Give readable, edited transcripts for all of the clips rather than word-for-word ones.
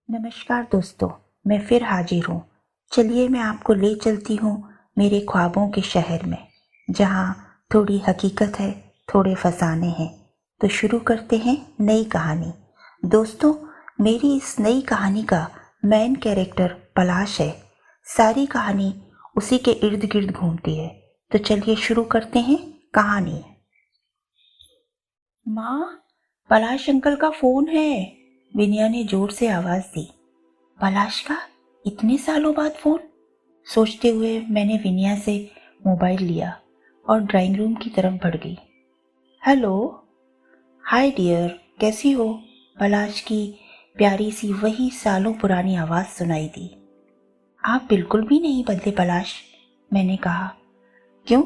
नमस्कार दोस्तों, मैं फिर हाजिर हूँ। चलिए मैं आपको ले चलती हूँ मेरे ख्वाबों के शहर में, जहाँ थोड़ी हकीकत है, थोड़े फसाने हैं। तो शुरू करते हैं नई कहानी। दोस्तों, मेरी इस नई कहानी का मेन कैरेक्टर पलाश है। सारी कहानी उसी के इर्द गिर्द घूमती है। तो चलिए शुरू करते हैं कहानी। माँ, पलाश अंकल का फोन है, विनया ने जोर से आवाज दी। पलाश का इतने सालों बाद फोन? सोचते हुए मैंने विनया से मोबाइल लिया और ड्राइंग रूम की तरफ बढ़ गई। हेलो, हाय डियर, कैसी हो? पलाश की प्यारी सी वही सालों पुरानी आवाज सुनाई दी। आप बिल्कुल भी नहीं बदले पलाश, मैंने कहा। क्यों,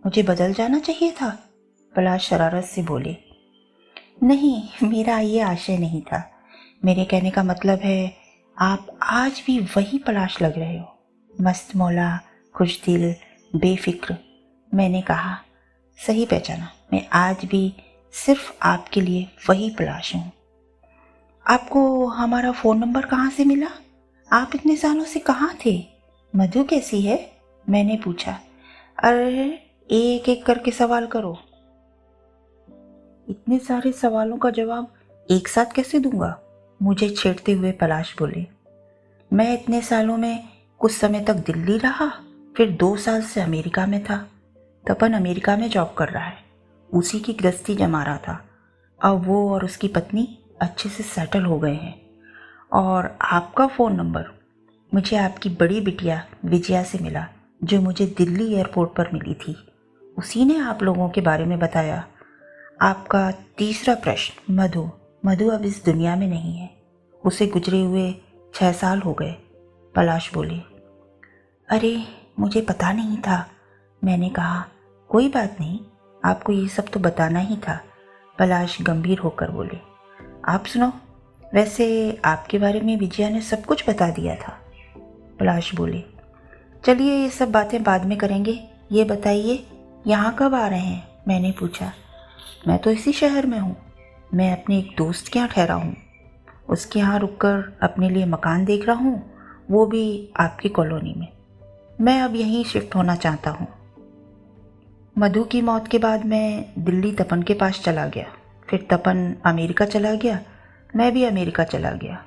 मुझे बदल जाना चाहिए था? पलाश शरारत से बोले। नहीं, मेरा ये आशय नहीं था। मेरे कहने का मतलब है, आप आज भी वही पलाश लग रहे हो, मस्त मौला, खुशदिल, बेफिक्र। मैंने कहा, सही पहचाना, मैं आज भी सिर्फ आपके लिए वही पलाश हूँ। आपको हमारा फ़ोन नंबर कहाँ से मिला? आप इतने सालों से कहाँ थे? मधु कैसी है? मैंने पूछा। अरे, एक एक करके सवाल करो। इतने सारे सवालों का जवाब एक साथ कैसे दूंगा? मुझे छेड़ते हुए पलाश बोले। मैं इतने सालों में कुछ समय तक दिल्ली रहा, फिर 2 साल से अमेरिका में था। तपन अमेरिका में जॉब कर रहा है, उसी की गृहस्थी जमा रहा था। अब वो और उसकी पत्नी अच्छे से सेटल हो गए हैं। और आपका फ़ोन नंबर मुझे आपकी बड़ी बिटिया विजया से मिला, जो मुझे दिल्ली एयरपोर्ट पर मिली थी। उसी ने आप लोगों के बारे में बताया। आपका तीसरा प्रश्न, मधु अब इस दुनिया में नहीं है, उसे गुजरे हुए 6 साल हो गए, पलाश बोली। अरे, मुझे पता नहीं था, मैंने कहा। कोई बात नहीं, आपको ये सब तो बताना ही था, पलाश गंभीर होकर बोले। आप सुनो, वैसे आपके बारे में विजया ने सब कुछ बता दिया था, पलाश बोले। चलिए ये सब बातें बाद में करेंगे, ये बताइए यहाँ कब आ रहे हैं? मैंने पूछा। मैं तो इसी शहर में हूँ, मैं अपने एक दोस्त के यहाँ ठहरा हूँ। उसके यहाँ रुककर अपने लिए मकान देख रहा हूँ, वो भी आपकी कॉलोनी में। मैं अब यहीं शिफ्ट होना चाहता हूँ। मधु की मौत के बाद मैं दिल्ली तपन के पास चला गया, फिर तपन अमेरिका चला गया, मैं भी अमेरिका चला गया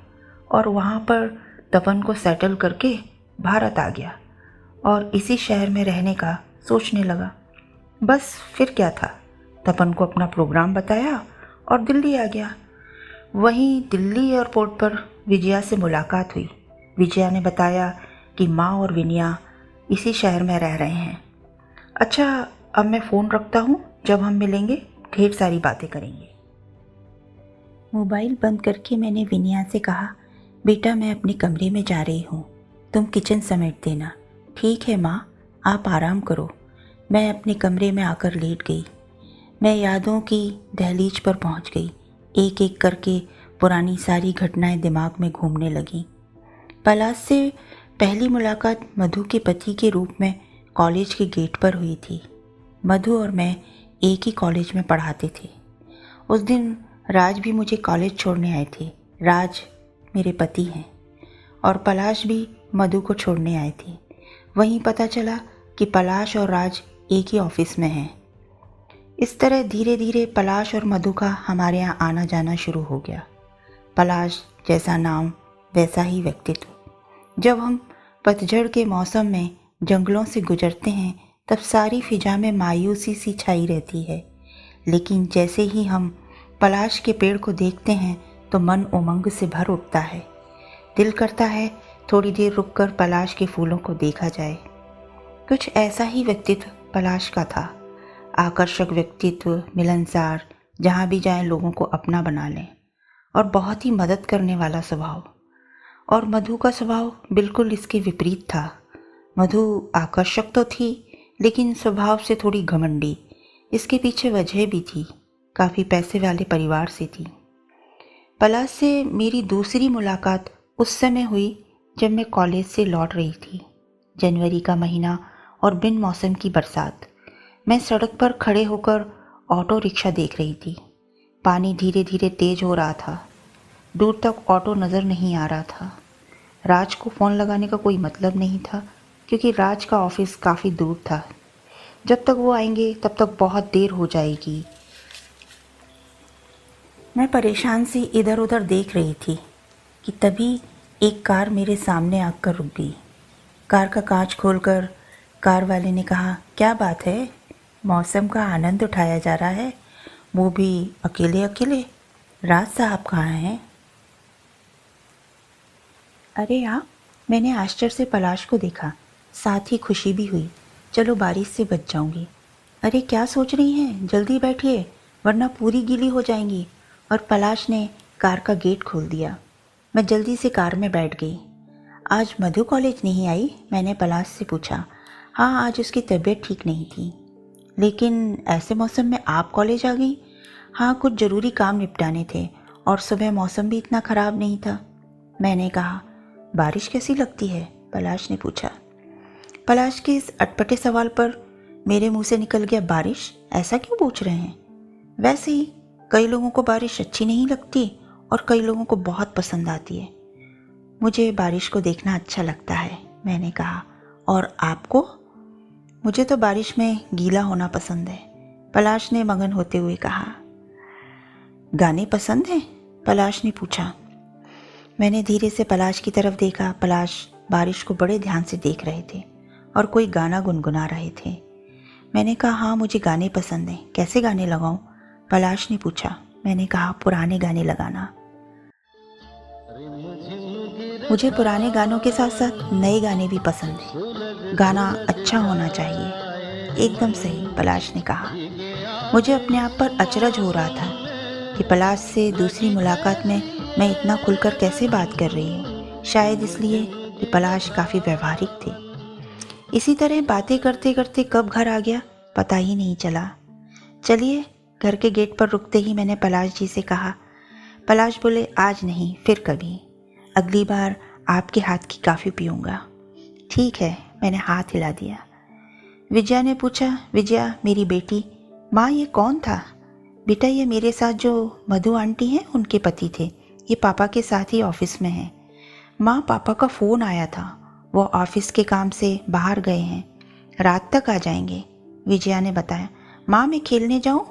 और वहाँ पर तपन को सेटल करके भारत आ गया और इसी शहर में रहने का सोचने लगा। बस फिर क्या था, तपन को अपना प्रोग्राम बताया और दिल्ली आ गया। वहीं दिल्ली एयरपोर्ट पर विजया से मुलाकात हुई। विजया ने बताया कि माँ और विनया इसी शहर में रह रहे हैं। अच्छा, अब मैं फ़ोन रखता हूँ, जब हम मिलेंगे ढेर सारी बातें करेंगे। मोबाइल बंद करके मैंने विनया से कहा, बेटा मैं अपने कमरे में जा रही हूँ, तुम किचन समेट देना। ठीक है माँ, आप आराम करो। मैं अपने कमरे में आकर लेट गई। मैं यादों की दहलीज पर पहुँच गई। एक एक करके पुरानी सारी घटनाएं दिमाग में घूमने लगीं। पलाश से पहली मुलाकात मधु के पति के रूप में कॉलेज के गेट पर हुई थी। मधु और मैं एक ही कॉलेज में पढ़ाते थे। उस दिन राज भी मुझे कॉलेज छोड़ने आए थे। राज मेरे पति हैं और पलाश भी मधु को छोड़ने आए थे। वहीं पता चला कि पलाश और राज एक ही ऑफिस में हैं। इस तरह धीरे धीरे पलाश और मधु का हमारे यहाँ आना जाना शुरू हो गया। पलाश जैसा नाम वैसा ही व्यक्तित्व। जब हम पतझड़ के मौसम में जंगलों से गुजरते हैं तब सारी फिजा में मायूसी सी छाई रहती है, लेकिन जैसे ही हम पलाश के पेड़ को देखते हैं तो मन उमंग से भर उठता है। दिल करता है थोड़ी देर रुककर पलाश के फूलों को देखा जाए। कुछ ऐसा ही व्यक्तित्व पलाश का था। आकर्षक व्यक्तित्व, मिलनसार, जहाँ भी जाएं लोगों को अपना बना लें और बहुत ही मदद करने वाला स्वभाव। और मधु का स्वभाव बिल्कुल इसके विपरीत था। मधु आकर्षक तो थी लेकिन स्वभाव से थोड़ी घमंडी। इसके पीछे वजह भी थी, काफ़ी पैसे वाले परिवार से थी। पलाश से मेरी दूसरी मुलाकात उस समय हुई जब मैं कॉलेज से लौट रही थी। जनवरी का महीना और बिन मौसम की बरसात। मैं सड़क पर खड़े होकर ऑटो रिक्शा देख रही थी। पानी धीरे धीरे तेज हो रहा था। दूर तक ऑटो नज़र नहीं आ रहा था। राज को फ़ोन लगाने का कोई मतलब नहीं था क्योंकि राज का ऑफिस काफ़ी दूर था। जब तक वो आएंगे तब तक बहुत देर हो जाएगी। मैं परेशान सी इधर उधर देख रही थी कि तभी एक कार मेरे सामने आकर रुक गई। कार का कांच खोलकर कार वाले ने कहा, क्या बात है, मौसम का आनंद उठाया जा रहा है, वो भी अकेले अकेले। राज साहब कहाँ हैं? अरे आप? मैंने आश्चर्य से पलाश को देखा, साथ ही खुशी भी हुई। चलो बारिश से बच जाऊंगी। अरे क्या सोच रही हैं, जल्दी बैठिए वरना पूरी गीली हो जाएंगी। और पलाश ने कार का गेट खोल दिया। मैं जल्दी से कार में बैठ गई। आज मधु कॉलेज नहीं आई? मैंने पलाश से पूछा। हाँ, आज उसकी तबीयत ठीक नहीं थी। लेकिन ऐसे मौसम में आप कॉलेज आ गई? हाँ, कुछ ज़रूरी काम निपटाने थे और सुबह मौसम भी इतना ख़राब नहीं था। मैंने कहा। बारिश कैसी लगती है? पलाश ने पूछा। पलाश के इस अटपटे सवाल पर मेरे मुंह से निकल गया, बारिश? ऐसा क्यों पूछ रहे हैं? वैसे ही कई लोगों को बारिश अच्छी नहीं लगती और कई लोगों को बहुत पसंद आती है। मुझे बारिश को देखना अच्छा लगता है, मैंने कहा। और आपको? मुझे तो बारिश में गीला होना पसंद है, पलाश ने मगन होते हुए कहा। गाने पसंद हैं? पलाश ने पूछा। मैंने धीरे से पलाश की तरफ देखा। पलाश बारिश को बड़े ध्यान से देख रहे थे और कोई गाना गुनगुना रहे थे। मैंने कहा, हाँ मुझे गाने पसंद हैं। कैसे गाने लगाऊं? पलाश ने पूछा। मैंने कहा, पुराने गाने लगाना। मुझे पुराने गानों के साथ साथ नए गाने भी पसंद हैं। गाना अच्छा होना चाहिए। एकदम सही, पलाश ने कहा। मुझे अपने आप पर अचरज हो रहा था कि पलाश से दूसरी मुलाकात में मैं इतना खुलकर कैसे बात कर रही हूँ। शायद इसलिए कि पलाश काफ़ी व्यवहारिक थे। इसी तरह बातें करते करते कब घर आ गया पता ही नहीं चला। चलिए, घर के गेट पर रुकते ही मैंने पलाश जी से कहा। पलाश बोले, आज नहीं, फिर कभी। अगली बार आपके हाथ की कॉफ़ी पीऊँगा। ठीक है, मैंने हाथ हिला दिया। विजया ने पूछा। विजया मेरी बेटी। माँ, ये कौन था? बेटा, ये मेरे साथ जो मधु आंटी हैं उनके पति थे। ये पापा के साथ ही ऑफिस में हैं। माँ, पापा का फ़ोन आया था, वो ऑफिस के काम से बाहर गए हैं, रात तक आ जाएंगे, विजया ने बताया। माँ, मैं खेलने जाऊँ?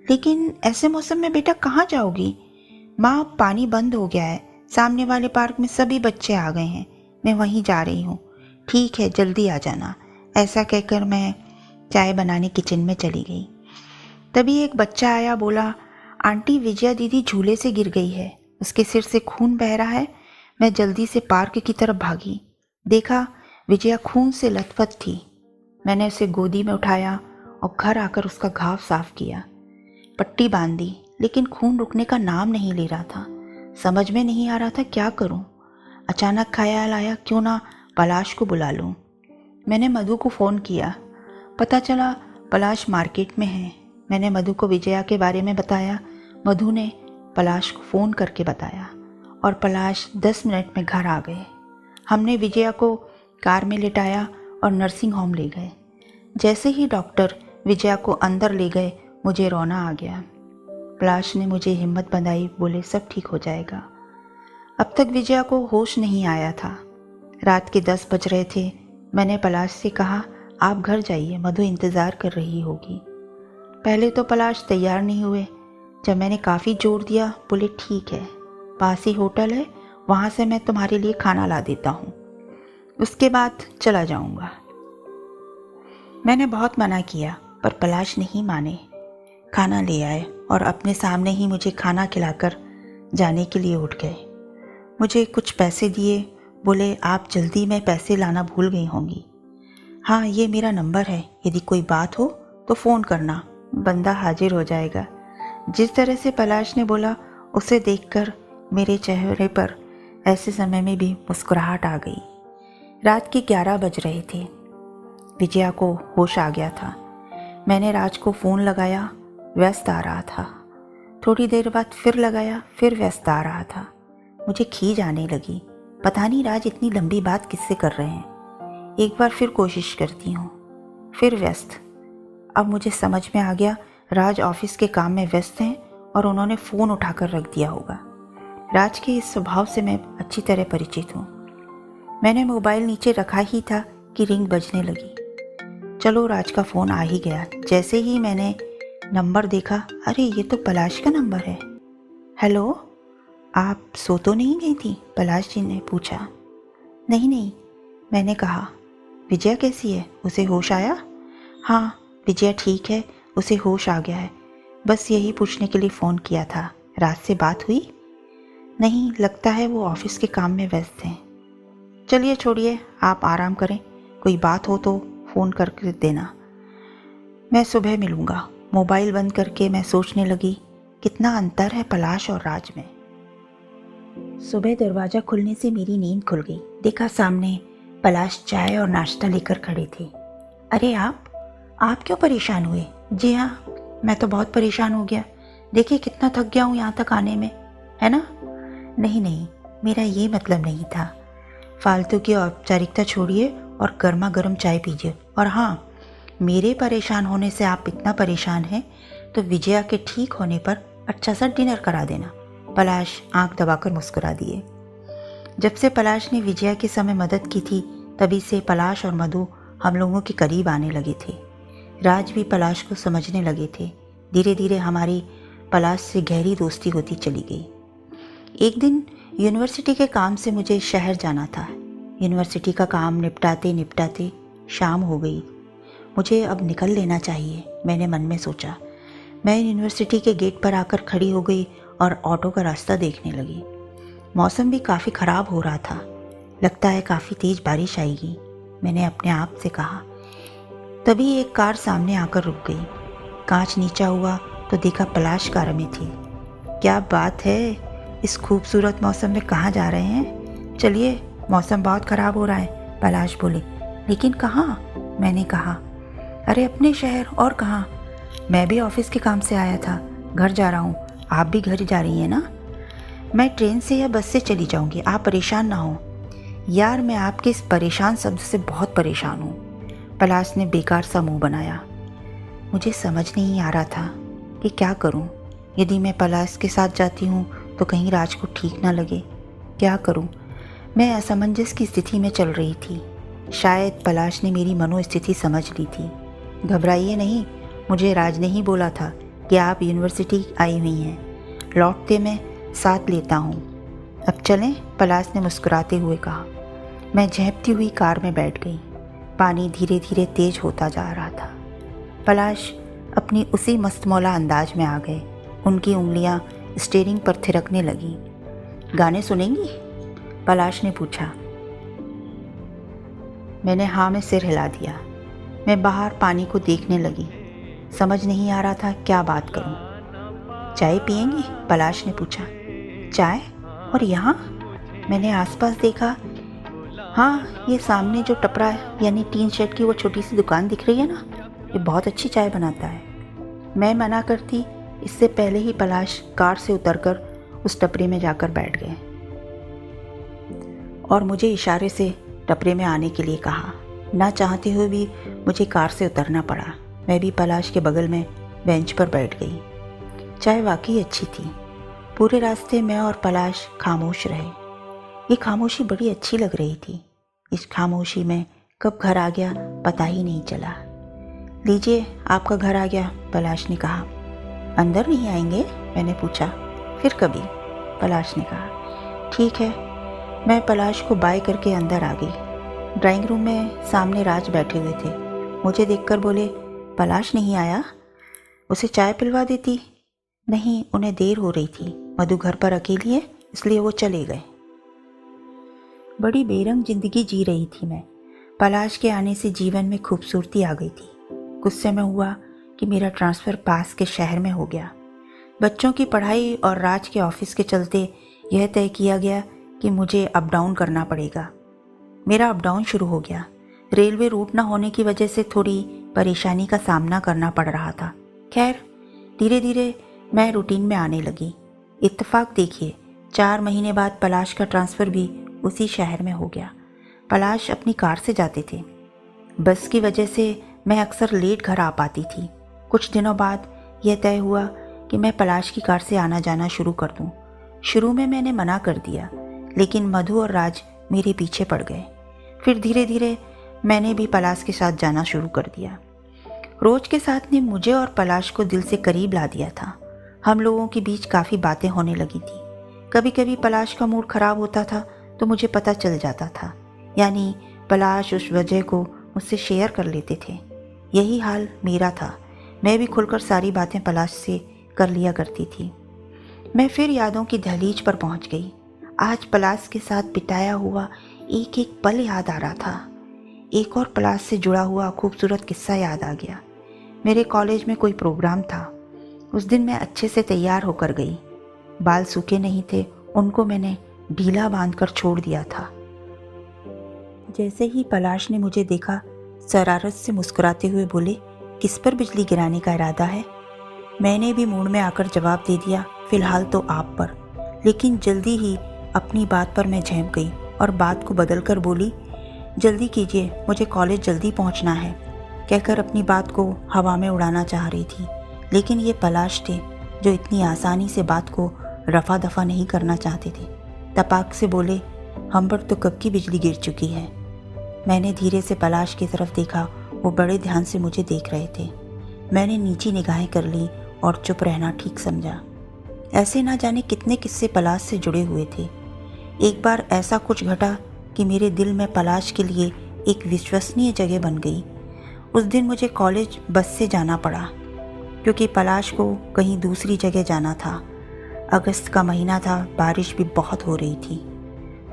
लेकिन ऐसे मौसम में बेटा कहाँ जाओगी? माँ, पानी बंद हो गया है, सामने वाले पार्क में सभी बच्चे आ गए हैं, मैं वहीं जा रही हूँ। ठीक है, जल्दी आ जाना। ऐसा कहकर मैं चाय बनाने किचन में चली गई। तभी एक बच्चा आया, बोला, आंटी, विजया दीदी झूले से गिर गई है, उसके सिर से खून बह रहा है। मैं जल्दी से पार्क की तरफ भागी। देखा, विजया खून से लथपथ थी। मैंने उसे गोदी में उठाया और घर आकर उसका घाव साफ किया, पट्टी बांध दी, लेकिन खून रुकने का नाम नहीं ले रहा था। समझ में नहीं आ रहा था क्या करूं। अचानक ख्याल आया, क्यों ना पलाश को बुला लूं। मैंने मधु को फ़ोन किया। पता चला पलाश मार्केट में है। मैंने मधु को विजया के बारे में बताया। मधु ने पलाश को फ़ोन करके बताया और पलाश 10 मिनट में घर आ गए। हमने विजया को कार में लिटाया और नर्सिंग होम ले गए। जैसे ही डॉक्टर विजया को अंदर ले गए, मुझे रोना आ गया। पलाश ने मुझे हिम्मत बंधाई, बोले, सब ठीक हो जाएगा। अब तक विजया को होश नहीं आया था। रात के 10 बज रहे थे। मैंने पलाश से कहा, आप घर जाइए, मधु इंतज़ार कर रही होगी। पहले तो पलाश तैयार नहीं हुए। जब मैंने काफ़ी जोर दिया, बोले, ठीक है, पास ही होटल है, वहाँ से मैं तुम्हारे लिए खाना ला देता हूँ, उसके बाद चला जाऊँगा। मैंने बहुत मना किया पर पलाश नहीं माने। खाना ले आए और अपने सामने ही मुझे खाना खिलाकर जाने के लिए उठ गए। मुझे कुछ पैसे दिए, बोले, आप जल्दी में पैसे लाना भूल गई होंगी। हाँ, ये मेरा नंबर है, यदि कोई बात हो तो फ़ोन करना, बंदा हाजिर हो जाएगा। जिस तरह से पलाश ने बोला, उसे देखकर मेरे चेहरे पर ऐसे समय में भी मुस्कुराहट आ गई। रात के 11 बज रहे थे। विजया को होश आ गया था। मैंने राज को फ़ोन लगाया, व्यस्त आ रहा था। थोड़ी देर बाद फिर लगाया, फिर व्यस्त आ रहा था। मुझे खीज आने लगी, पता नहीं राज इतनी लंबी बात किससे कर रहे हैं। एक बार फिर कोशिश करती हूँ, फिर व्यस्त। अब मुझे समझ में आ गया, राज ऑफिस के काम में व्यस्त हैं और उन्होंने फ़ोन उठाकर रख दिया होगा। राज के इस स्वभाव से मैं अच्छी तरह परिचित हूँ। मैंने मोबाइल नीचे रखा ही था कि रिंग बजने लगी। चलो, राज का फ़ोन आ ही गया। जैसे ही मैंने नंबर देखा, अरे ये तो पलाश का नंबर है। हेलो, आप सो तो नहीं गई थी? पलाश जी ने पूछा। नहीं नहीं, मैंने कहा। विजया कैसी है? उसे होश आया? हाँ, विजया ठीक है, उसे होश आ गया है। बस यही पूछने के लिए फ़ोन किया था। रात से बात हुई? नहीं, लगता है वो ऑफिस के काम में व्यस्त हैं। चलिए छोड़िए, आप आराम करें। कोई बात हो तो फ़ोन करके देना, मैं सुबह मिलूँगा। मोबाइल बंद करके मैं सोचने लगी, कितना अंतर है पलाश और राज में। सुबह दरवाज़ा खुलने से मेरी नींद खुल गई। देखा सामने पलाश चाय और नाश्ता लेकर खड़े थे। अरे आप क्यों परेशान हुए? जी हाँ, मैं तो बहुत परेशान हो गया। देखिए कितना थक गया हूँ यहाँ तक आने में, है ना? नहीं नहीं, मेरा ये मतलब नहीं था। फालतू की औपचारिकता छोड़िए और गर्मा गर्म चाय पीजिए। और हाँ, मेरे परेशान होने से आप इतना परेशान हैं तो विजया के ठीक होने पर अच्छा सा डिनर करा देना। पलाश आंख दबाकर मुस्कुरा दिए। जब से पलाश ने विजया के समय मदद की थी, तभी से पलाश और मधु हम लोगों के करीब आने लगे थे। राज भी पलाश को समझने लगे थे। धीरे धीरे हमारी पलाश से गहरी दोस्ती होती चली गई। एक दिन यूनिवर्सिटी के काम से मुझे शहर जाना था। यूनिवर्सिटी का काम निपटाते निपटाते शाम हो गई। मुझे अब निकल लेना चाहिए, मैंने मन में सोचा। मैं यूनिवर्सिटी के गेट पर आकर खड़ी हो गई और ऑटो का रास्ता देखने लगी। मौसम भी काफ़ी ख़राब हो रहा था। लगता है काफ़ी तेज़ बारिश आएगी, मैंने अपने आप से कहा। तभी एक कार सामने आकर रुक गई। कांच नीचा हुआ तो देखा पलाश कार में थी। क्या बात है, इस खूबसूरत मौसम में कहाँ जा रहे हैं? चलिए, मौसम बहुत ख़राब हो रहा है, पलाश बोले। लेकिन कहाँ? मैंने कहा। अरे अपने शहर, और कहाँ? मैं भी ऑफिस के काम से आया था, घर जा रहा हूँ। आप भी घर जा रही हैं ना? मैं ट्रेन से या बस से चली जाऊँगी, आप परेशान ना हो। यार, मैं आपके इस परेशान शब्द से बहुत परेशान हूँ। पलाश ने बेकार सा मुँह बनाया। मुझे समझ नहीं आ रहा था कि क्या करूँ। यदि मैं पलाश के साथ जाती हूँ तो कहीं राज को ठीक ना लगे। क्या करूँ? मैं असमंजस की स्थिति में चल रही थी। शायद पलाश ने मेरी मनोस्थिति समझ ली थी। घबराइए नहीं, मुझे राज ने ही बोला था कि आप यूनिवर्सिटी आई हुई हैं। लौटते मैं साथ लेता हूँ। अब चलें, पलाश ने मुस्कुराते हुए कहा। मैं झेंपती हुई कार में बैठ गई। पानी धीरे धीरे तेज होता जा रहा था। पलाश अपनी उसी मस्तमौला अंदाज में आ गए। उनकी उंगलियां स्टीयरिंग पर थिरकने लगी। गाने सुनेंगी? पलाश ने पूछा। मैंने हाँ में सिर हिला दिया। मैं बाहर पानी को देखने लगी। समझ नहीं आ रहा था क्या बात करूं। चाय पिएंगी? पलाश ने पूछा। चाय? और यहाँ? मैंने आसपास देखा। हाँ, ये सामने जो टपरा यानी टीन शेड की वो छोटी सी दुकान दिख रही है ना, ये बहुत अच्छी चाय बनाता है। मैं मना करती इससे पहले ही पलाश कार से उतरकर उस टपरे में जाकर बैठ गए और मुझे इशारे से टपरे में आने के लिए कहा। ना चाहते हुए भी मुझे कार से उतरना पड़ा। मैं भी पलाश के बगल में बेंच पर बैठ गई। चाय वाकई अच्छी थी। पूरे रास्ते मैं और पलाश खामोश रहे। ये खामोशी बड़ी अच्छी लग रही थी। इस खामोशी में कब घर आ गया पता ही नहीं चला। लीजिए, आपका घर आ गया, पलाश ने कहा। अंदर नहीं आएंगे? मैंने पूछा। फिर कभी, पलाश ने कहा। ठीक है। मैं पलाश को बाय करके अंदर आ गई। ड्राइंग रूम में सामने राज बैठे हुए थे। मुझे देखकर बोले, पलाश नहीं आया? उसे चाय पिलवा देती। नहीं, उन्हें देर हो रही थी। मधु घर पर अकेली है, इसलिए वो चले गए। बड़ी बेरंग जिंदगी जी रही थी मैं। पलाश के आने से जीवन में खूबसूरती आ गई थी। कुछ समय हुआ कि मेरा ट्रांसफ़र पास के शहर में हो गया। बच्चों की पढ़ाई और राज के ऑफिस के चलते यह तय किया गया कि मुझे अप डाउन करना पड़ेगा। मेरा अप डाउन शुरू हो गया। रेलवे रूट न होने की वजह से थोड़ी परेशानी का सामना करना पड़ रहा था। खैर, धीरे धीरे मैं रूटीन में आने लगी। इत्तेफाक देखिए, 4 महीने बाद पलाश का ट्रांसफ़र भी उसी शहर में हो गया। पलाश अपनी कार से जाते थे। बस की वजह से मैं अक्सर लेट घर आ पाती थी। कुछ दिनों बाद यह तय हुआ कि मैं पलाश की कार से आना जाना शुरू कर दूं। शुरू में मैंने मना कर दिया, लेकिन मधु और राज मेरे पीछे पड़ गए। फिर धीरे धीरे मैंने भी पलाश के साथ जाना शुरू कर दिया। रोज के साथ ने मुझे और पलाश को दिल से करीब ला दिया था। हम लोगों के बीच काफ़ी बातें होने लगी थी। कभी कभी पलाश का मूड खराब होता था तो मुझे पता चल जाता था, यानी पलाश उस वजह को मुझसे शेयर कर लेते थे। यही हाल मेरा था। मैं भी खुलकर सारी बातें पलाश से कर लिया करती थी। मैं फिर यादों की दहलीज पर पहुंच गई। आज पलाश के साथ बिताया हुआ एक एक पल याद आ रहा था। एक और पलाश से जुड़ा हुआ खूबसूरत किस्सा याद आ गया। मेरे कॉलेज में कोई प्रोग्राम था। उस दिन मैं अच्छे से तैयार होकर गई। बाल सूखे नहीं थे, उनको मैंने ढीला बांधकर छोड़ दिया था। जैसे ही पलाश ने मुझे देखा, शरारत से मुस्कुराते हुए बोले, किस पर बिजली गिराने का इरादा है? मैंने भी मूड में आकर जवाब दे दिया, फिलहाल तो आप पर। लेकिन जल्दी ही अपनी बात पर मैं झेम गई और बात को बदलकर बोली, जल्दी कीजिए, मुझे कॉलेज जल्दी पहुंचना है। कहकर अपनी बात को हवा में उड़ाना चाह रही थी। लेकिन ये पलाश थे जो इतनी आसानी से बात को रफा दफा नहीं करना चाहते थे। तपाक से बोले, हम पर तो कब की बिजली गिर चुकी है। मैंने धीरे से पलाश की तरफ देखा। वो बड़े ध्यान से मुझे देख रहे थे। मैंने नीची निगाहें कर ली और चुप रहना ठीक समझा। ऐसे ना जाने कितने किस्से पलाश से जुड़े हुए थे। एक बार ऐसा कुछ घटा कि मेरे दिल में पलाश के लिए एक विश्वसनीय जगह बन गई। उस दिन मुझे कॉलेज बस से जाना पड़ा, क्योंकि पलाश को कहीं दूसरी जगह जाना था। अगस्त का महीना था, बारिश भी बहुत हो रही थी।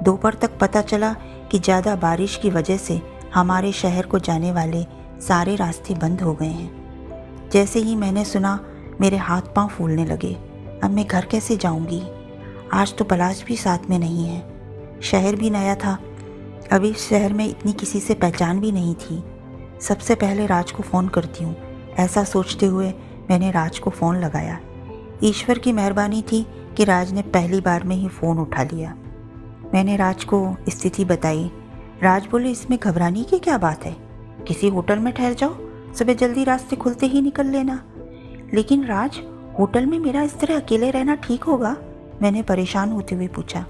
दोपहर तक पता चला कि ज़्यादा बारिश की वजह से हमारे शहर को जाने वाले सारे रास्ते बंद हो गए हैं। जैसे ही मैंने सुना, मेरे हाथ पांव फूलने लगे। अब मैं घर कैसे जाऊंगी? आज तो पलाश भी साथ में नहीं है। शहर भी नया था। अभी इस शहर में इतनी किसी से पहचान भी नहीं थी। सबसे पहले राज को फ़ोन करती हूँ, ऐसा सोचते हुए मैंने राज को फ़ोन लगाया। ईश्वर की मेहरबानी थी कि राज ने पहली बार में ही फ़ोन उठा लिया। मैंने राज को स्थिति बताई। राज बोले, इसमें घबराने की क्या बात है, किसी होटल में ठहर जाओ, सुबह जल्दी रास्ते खुलते ही निकल लेना। लेकिन राज, होटल में मेरा इस तरह अकेले रहना ठीक होगा? मैंने परेशान होते हुए पूछा।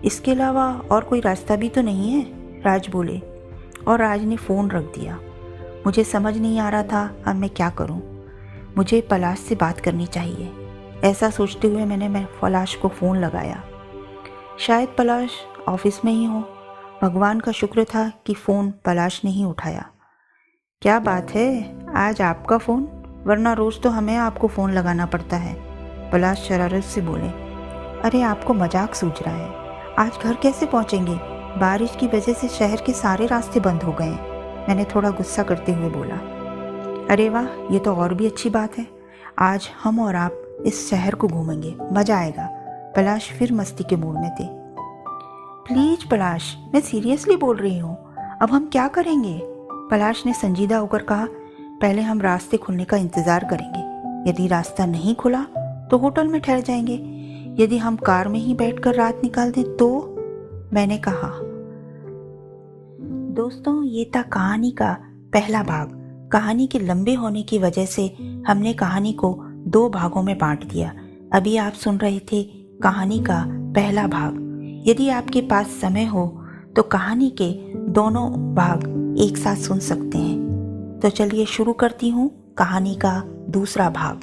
इसके अलावा और कोई रास्ता भी तो नहीं है, राज बोले, और राज ने फ़ोन रख दिया। मुझे समझ नहीं आ रहा था अब मैं क्या करूं। मुझे पलाश से बात करनी चाहिए। ऐसा सोचते हुए मैं पलाश को फ़ोन लगाया। शायद पलाश ऑफिस में ही हो। भगवान का शुक्र था कि फ़ोन पलाश ने ही उठाया। क्या बात है, आज आपका फ़ोन? वरना रोज़ तो हमें आपको फ़ोन लगाना पड़ता है। पलाश शरारत से बोले, अरे आपको मजाक सूझ रहा है। आज घर कैसे पहुंचेंगे? बारिश की वजह से शहर के सारे रास्ते बंद हो गए हैं। मैंने थोड़ा गुस्सा करते हुए बोला। अरे वाह, ये तो और भी अच्छी बात है। आज हम और आप इस शहर को घूमेंगे, मज़ा आएगा। पलाश फिर मस्ती के मूड में थे। प्लीज पलाश, मैं सीरियसली बोल रही हूँ, अब हम क्या करेंगे? पलाश ने संजीदा होकर कहा, पहले हम रास्ते खुलने का इंतज़ार करेंगे। यदि रास्ता नहीं खुला तो होटल में ठहर जाएंगे। यदि हम कार में ही बैठकर रात निकाल दें तो? मैंने कहा। दोस्तों, ये था कहानी का पहला भाग। कहानी के लंबे होने की वजह से हमने कहानी को 2 भागों में बांट दिया। अभी आप सुन रहे थे कहानी का पहला भाग। यदि आपके पास समय हो तो कहानी के दोनों भाग एक साथ सुन सकते हैं। तो चलिए शुरू करती हूँ कहानी का दूसरा भाग।